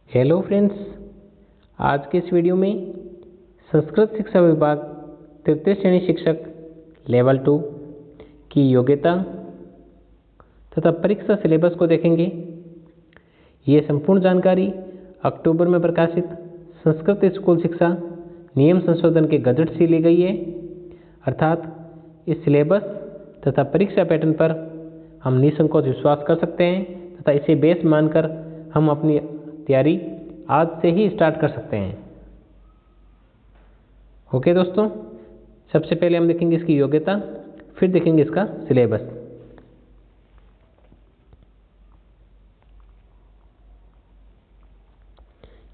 Hello friends, आज के इस वीडियो में संस्कृत शिक्षा विभाग तृतीय श्रेणी शिक्षक लेवल 2 की योग्यता तथा परीक्षा सिलेबस को देखेंगे। ये संपूर्ण जानकारी अक्टूबर में प्रकाशित संस्कृत स्कूल शिक्षा नियम संशोधन के गजट से ली गई है। अर्थात इस सिलेबस तथा परीक्षा पैटर्न पर हम निसंकोच विश्वास कर सकते हैं तथा इसे बेस मानकर हम अपनी तैयारी आज से ही स्टार्ट कर सकते हैं। ओके दोस्तों, सबसे पहले हम देखेंगे इसकी योग्यता, फिर देखेंगे इसका सिलेबस।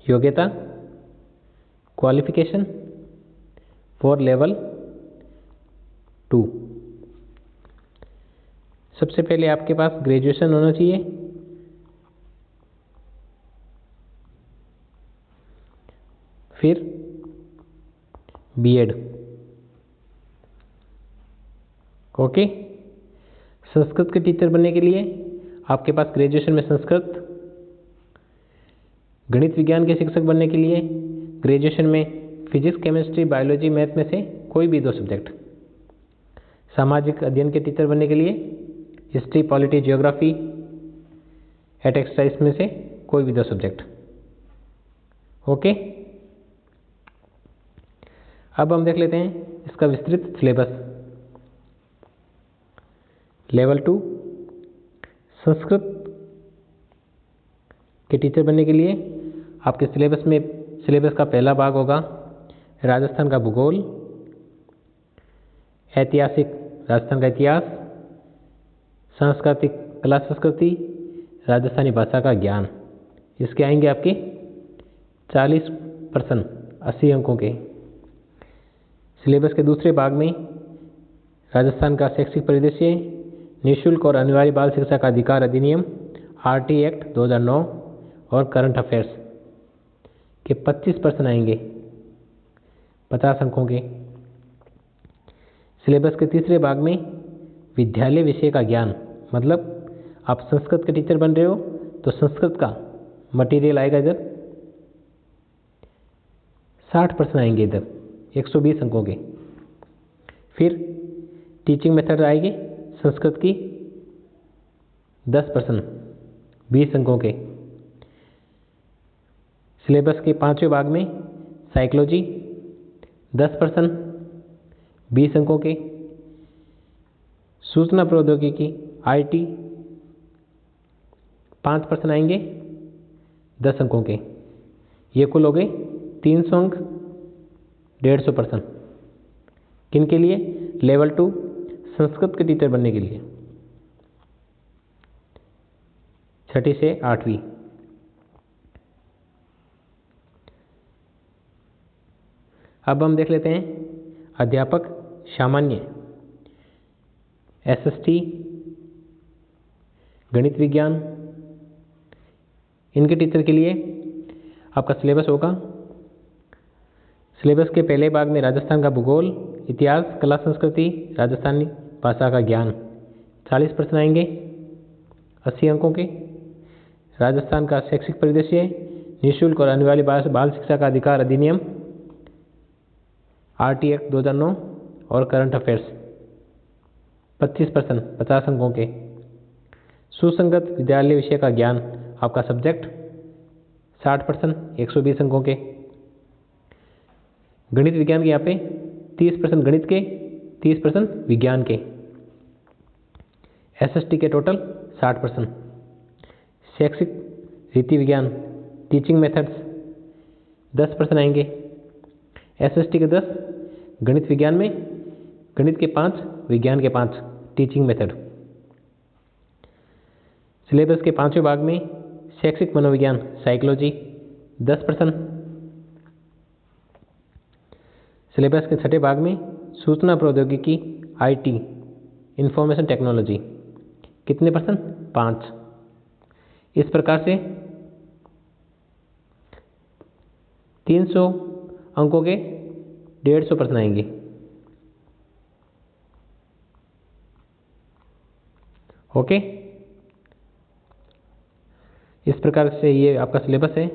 योग्यता क्वालिफिकेशन फॉर लेवल 2। सबसे पहले आपके पास ग्रेजुएशन होना चाहिए। फिर बीएड। ओके, संस्कृत के टीचर बनने के लिए आपके पास ग्रेजुएशन में संस्कृत, गणित विज्ञान के शिक्षक बनने के लिए ग्रेजुएशन में फिजिक्स, केमिस्ट्री, बायोलॉजी, मैथ में से कोई भी 2 सब्जेक्ट, सामाजिक अध्ययन के टीचर बनने के लिए हिस्ट्री, पॉलिटी, जियोग्राफी एट एक्स्ट्रा इसमें से कोई भी 2 सब्जेक्ट। ओके, अब हम देख लेते हैं इसका विस्तृत सिलेबस। लेवल 2 संस्कृत के टीचर बनने के लिए आपके सिलेबस का पहला भाग होगा राजस्थान का भूगोल, ऐतिहासिक राजस्थान का इतिहास, सांस्कृतिक कला संस्कृति, राजस्थानी भाषा का ज्ञान। इसके आएंगे आपके 40% 80 अंकों के। सिलेबस के दूसरे भाग में राजस्थान का शैक्षिक परिदृश्य, निःशुल्क और अनिवार्य बाल शिक्षा का अधिकार अधिनियम, आरटी एक्ट 2009 और करंट अफेयर्स के 25% आएंगे 50 अंकों के। सिलेबस के तीसरे भाग में विद्यालय विषय का ज्ञान, मतलब आप संस्कृत के टीचर बन रहे हो तो संस्कृत का मटेरियल आएगा इधर, 60% आएंगे इधर 120 अंकों के। फिर टीचिंग मेथड आएगी संस्कृत की 10% 20 अंकों के। सिलेबस के 5वें भाग में साइकोलॉजी 10% 20 अंकों के। सूचना प्रौद्योगिकी आईटी 5% आएंगे 10 अंकों के। ये कुल हो गए 300 अंक 150%। किन के लिए? लेवल 2 संस्कृत के टीचर बनने के लिए, 6ठी से 8वीं। अब हम देख लेते हैं अध्यापक सामान्य, एसएसटी, गणित विज्ञान, इनके टीचर के लिए आपका सिलेबस होगा। सिलेबस के पहले भाग में राजस्थान का भूगोल, इतिहास, कला संस्कृति, राजस्थानी भाषा का ज्ञान 40% आएंगे 80 अंकों के। राजस्थान का शैक्षिक परिदृश्य, निःशुल्क और अनिवार्य बाल शिक्षा का अधिकार अधिनियम, आरटी एक्ट 2009 और करंट अफेयर्स 25% 50 अंकों के। सुसंगत विद्यालय विषय का ज्ञान आपका सब्जेक्ट 60% 120 अंकों के। गणित विज्ञान के यहाँ पे 30% गणित के, 30% विज्ञान के। एसएसटी के टोटल 60%। शैक्षिक रीति विज्ञान, टीचिंग मेथड्स 10% आएंगे, एसएसटी के 10, गणित विज्ञान में गणित के 5, विज्ञान के 5, टीचिंग मेथड। सिलेबस के 5वें भाग में शैक्षिक मनोविज्ञान साइकोलॉजी 10%। सिलेबस के 6ठे भाग में सूचना प्रौद्योगिकी आईटी इंफॉर्मेशन टेक्नोलॉजी कितने %? 5। इस प्रकार से 300 अंकों के 150% आएंगे। ओके, इस प्रकार से ये आपका सिलेबस है।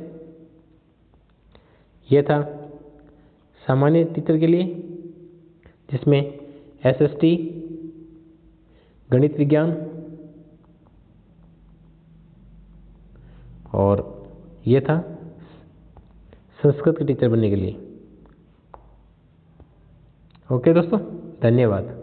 यह था सामान्य टीचर के लिए, जिसमें SST, गणित विज्ञान और यह था संस्कृत के टीचर बनने के लिए। ओके दोस्तों, धन्यवाद।